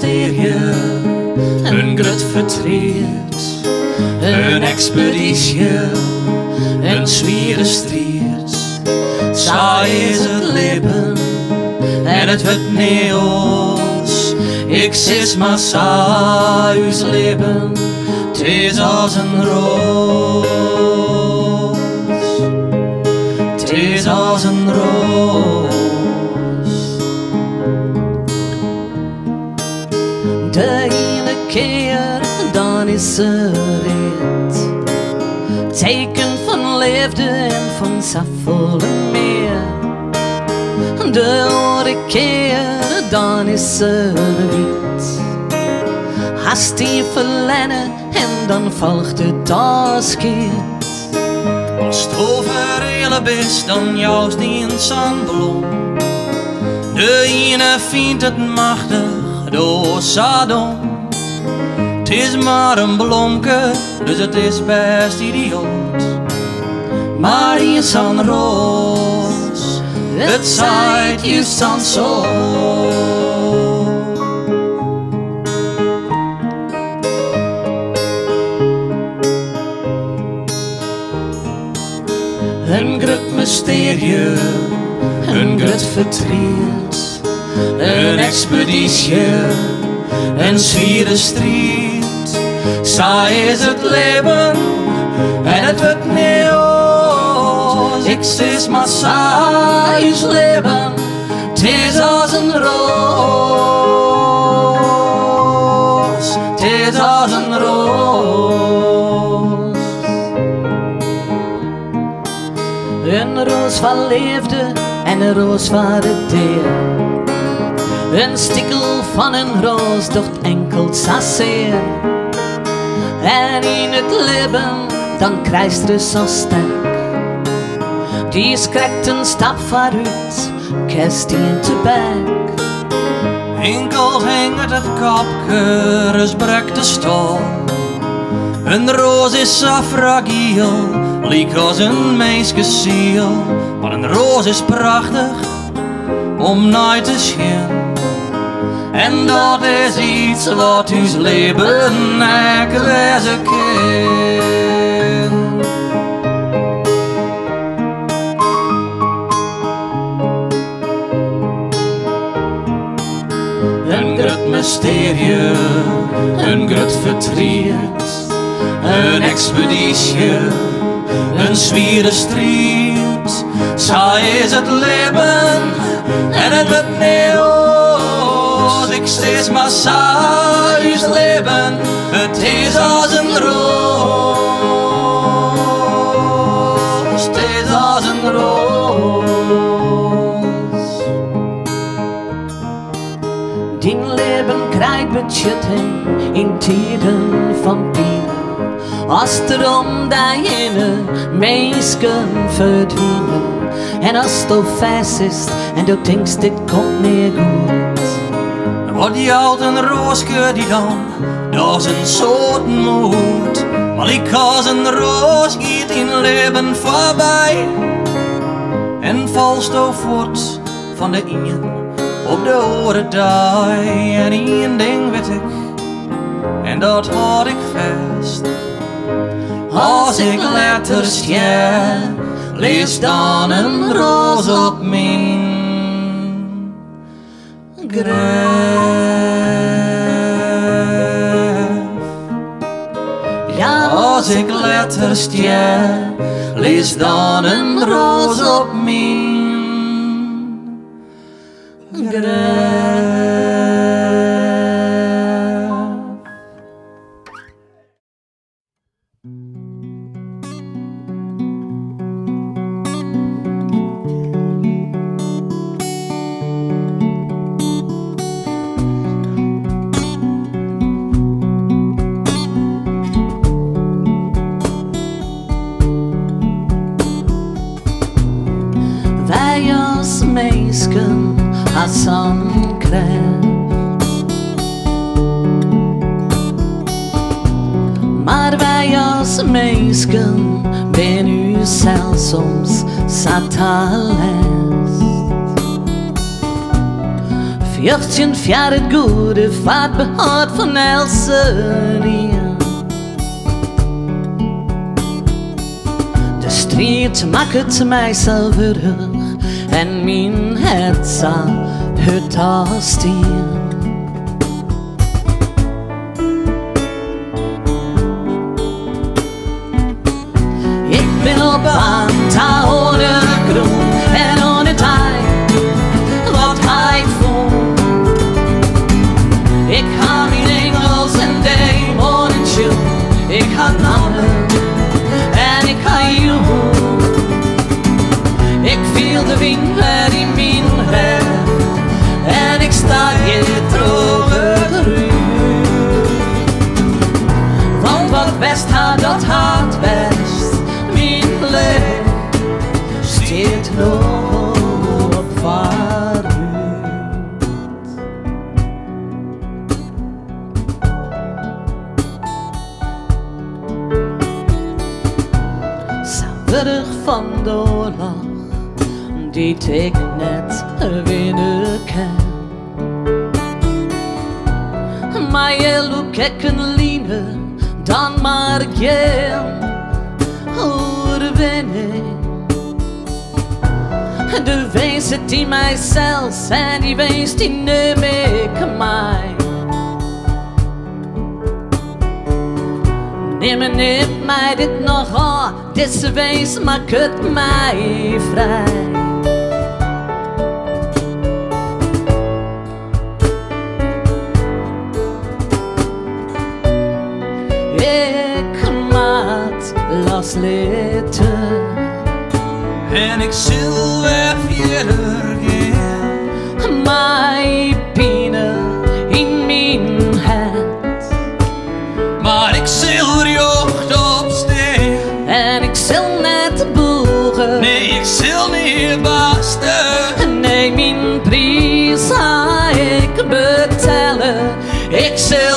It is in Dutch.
mysterie, een groot verdriet, een expeditie, een zware strijd. Zij is het leven en het wordt niet ons. Ik zit maar zij ons leven, het is als een roos. Het is als een roos. De ene keer, dan is ze rit. Teken van liefde en van saffel en meer. De andere keer, dan is ze wit. Hast die verlennen en dan volgt het als kind. Als het overhelen best, dan juist die een zandbloem. De ene vindt het machtig, door Sadom. Het is maar een blomke, dus het is best idioot. Maar hier zo'n roos, het zaait je zo'n zo. Een groot mysterie, een groot verdriet, een expeditie, een zware strijd. Zij is het leven en het wordt niet ons. Ik zit maar zij is leven, het is als een roos. Het is als een roos. Een roos van liefde en een roos van het dier. Een stikkel van een roos docht enkel saceer. En in het leven, dan krijgt er zo sterk. Die krijgt een stap vooruit, kerst die in te bek. Enkel hangt het kopje, dus breekt de stal. Een roos is zo fragiel, liek als een meisjesziel. Maar een roos is prachtig, om nooit te zien. En dat is iets wat ons leven ek wezen kan. Een groot mysterie, een groot verdriet, een expeditie, een zware strijd. Zij is het leven en het wordt niet ons. Ik steeds maar zij is leven, het is als een roos. Het is als een roos. Die leven krijgt beschutting in tijden van pijn. Als er om die ene mensen verdwijnen. En als het vast is en je denkt dit komt niet goed. Dan wordt die oud een roosje die dan, dat is een soort moed. Maar ik als een roos gaat in leven voorbij. En valst ook voort van de ingen op de oren die. En één ding weet ik, en dat houd ik vast. Als ik letters sta, lees dan een roos op mijn graf. Ja, als ik letters sta, lees dan een roos op mijn graf. Wij als meisken als zo'n krijg. Maar wij als meisken ben u zelfs soms satalest. 14 jaar het goede vaart behoud van Elsenien. De strijd maakt het mijzelf terug en mijn hart zal het afstien. Ik ben op band, daar hoor de groen en on het ei. Wat ga ik voelen? Ik ga mijn engels en demonen chill. Ik ga namen en ik ga joelen. Ik voel de wind weer in mijn haar en ik sta hier terug. Want wat best gaat, dat gaat best. Mijn leven steekt nog op vooruit. Terug van de oorlog die ik net winnen kan. Maar je look ik een line, dan maar geel. Hoe ben ik? De wees het in mijzelf en die wees die neem ik mij. Neem mij dit nog aan, deze wees maakt het mij vrij. Ik maak loslaten en ik zal weer verder gaan. Mijn pijn in mijn hart, maar ik zal recht opstaan en ik zal net boeren. Nee, ik zal niet basten. Nee, mijn prijs ga ik betalen. Ik zal